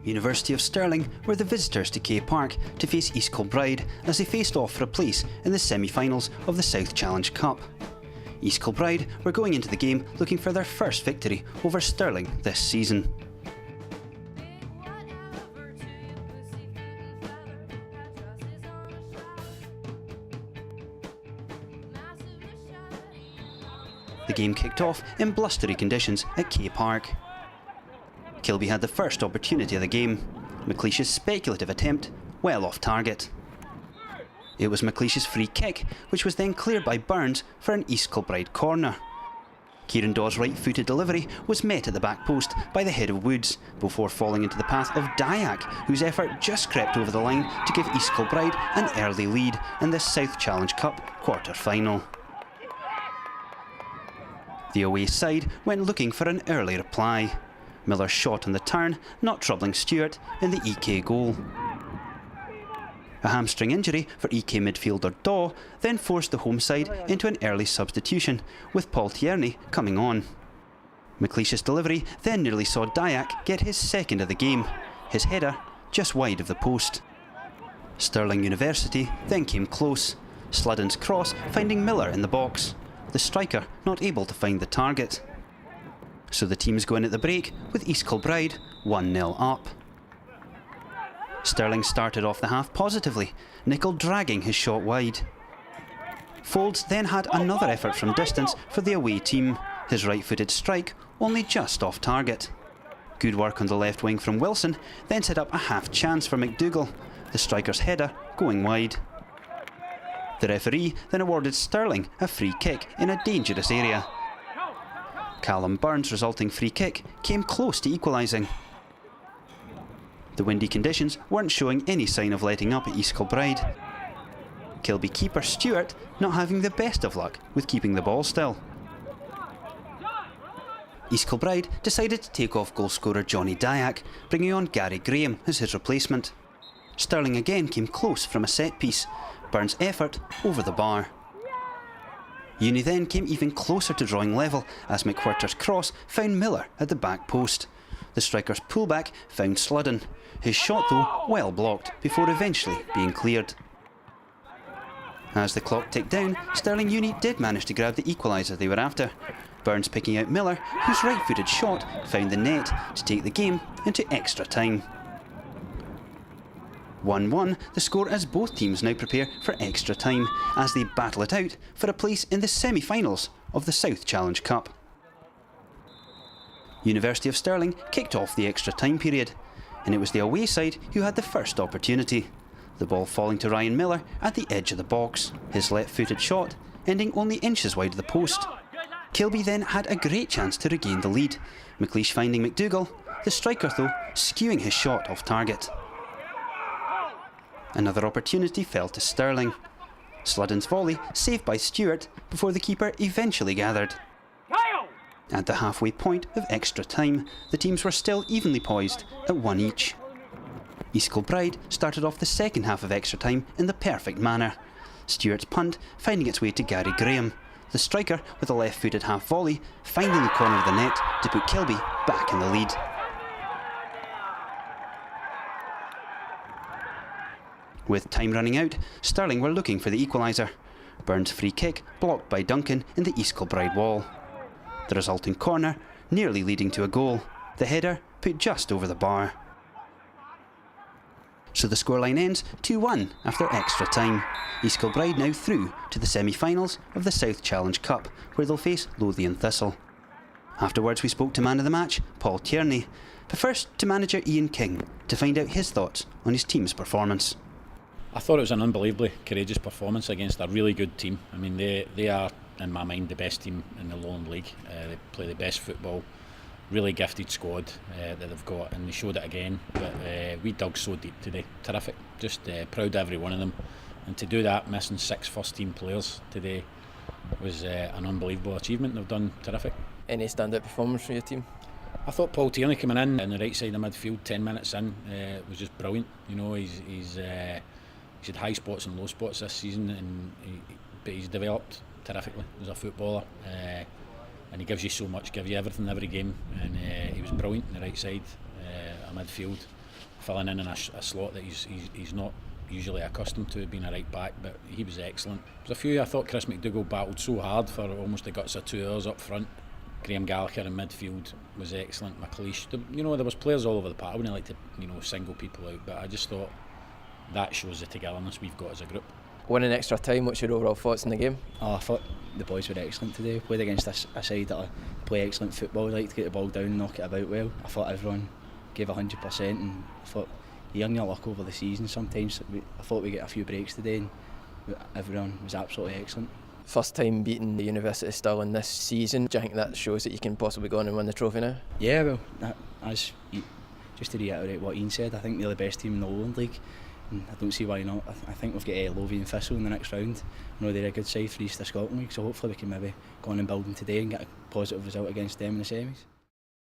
University of Stirling were the visitors to K Park to face East Kilbride as they faced off for a place in the semi-finals of the South Challenge Cup. East Kilbride were going into the game looking for their first victory over Stirling this season. The game kicked off in blustery conditions at K Park. Kilby had the first opportunity of the game. McLeish's speculative attempt, well off target. It was McLeish's free kick, which was then cleared by Burns for an East Kilbride corner. Kieran Dawes' right-footed delivery was met at the back post by the head of Woods, before falling into the path of Dyack, whose effort just crept over the line to give East Kilbride an early lead in the South Challenge Cup quarter-final. The away side went looking for an early reply. Miller's shot on the turn, not troubling Stewart in the EK goal. A hamstring injury for EK midfielder Daw then forced the home side into an early substitution, with Paul TIERNEY coming on. McLeish's delivery then nearly saw Dyack get his second of the game, his header just wide of the post. Stirling University then came close, Sludden's cross finding Miller in the box, the striker not able to find the target. So the teams go in at the break with East Kilbride 1-0 up. Stirling started off the half positively, Nicol dragging his shot wide. Folds then had another effort from distance for the away team, his right-footed strike only just off target. Good work on the left wing from Wilson then set up a half chance for McDougall, the striker's header going wide. The referee then awarded Stirling a free kick in a dangerous area. Callum Burns' resulting free kick came close to equalising. The windy conditions weren't showing any sign of letting up at East Kilbride. Kilby keeper Stewart not having the best of luck with keeping the ball still. East Kilbride decided to take off goalscorer Johnny Dyack, bringing on Gary Graham as his replacement. Stirling again came close from a set piece, Burns' effort over the bar. Uni then came even closer to drawing level as McWhirter's cross found Miller at the back post. The striker's pullback found Sludden, his shot though well blocked before eventually being cleared. As the clock ticked down, Stirling Uni did manage to grab the equaliser they were after, Burns picking out Miller, whose right-footed shot found the net to take the game into extra time. 1-1 the score as both teams now prepare for extra time as they battle it out for a place in the semi-finals of the South Challenge Cup. University of Stirling kicked off the extra time period, and it was the away side who had the first opportunity, the ball falling to Ryan Miller at the edge of the box, his left-footed shot ending only inches wide of the post. Kilby then had a great chance to regain the lead, McLeish finding McDougall, the striker though skewing his shot off target. Another opportunity fell to Stirling. Sludden's volley saved by Stewart before the keeper eventually gathered. At the halfway point of extra time, the teams were still evenly poised at 1 each. East Kilbride started off the second half of extra time in the perfect manner, Stewart's punt finding its way to Gary Graham, the striker with a left-footed half volley finding the corner of the net to put Kilby back in the lead. With time running out, Stirling were looking for the equaliser. Burns' free kick blocked by Duncan in the East Kilbride wall. The resulting corner nearly leading to a goal, the header put just over the bar. So the scoreline ends 2-1 after extra time. East Kilbride now through to the semi-finals of the South Challenge Cup, where they'll face Lothian Thistle. Afterwards we spoke to man of the match, Paul TIERNEY, but first to manager Ian King to find out his thoughts on his team's performance. I thought it was an unbelievably courageous performance against a really good team. I mean, they are, in my mind, the best team in the Lowland League. They play the best football, really gifted squad that they've got, and they showed it again. But we dug so deep today. Terrific. Just proud of every one of them. And to do that, missing 6 first-team players today, was an unbelievable achievement. They've done terrific. Any standout performance from your team? I thought Paul TIERNEY coming in on the right side of the midfield 10 minutes in was just brilliant. You know, he's had high spots and low spots this season, but he's developed terrifically as a footballer, and he gives you so much, gives you everything every game, and he was brilliant on the right side of midfield. filling in a slot that he's not usually accustomed to, being a right back, but he was excellent. There's a few. I thought Chris McDougall battled so hard for almost the guts of 2 hours up front. Graham Gallagher in midfield was excellent. McLeish, there was players all over the park. I wouldn't like to single people out, but I just thought that shows the togetherness we've got as a group. Winning extra time, what's your overall thoughts in the game? I thought the boys were excellent today. Played against a side that play excellent football, like to get the ball down and knock it about well. I thought everyone gave 100%, and I thought you earn your luck over the season sometimes. I thought we get a few breaks today, and everyone was absolutely excellent. First time beating the University Stirling this season. Do you think that shows that you can possibly go on and win the trophy now? Yeah, well, just to reiterate what Ian said, I think they're the best team in the Lowland League, and I don't see why not. I think we've got Lothian Thistle in the next round. I know they're a good side for East of Scotland League, so hopefully we can maybe go on and build them today and get a positive result against them in the semis.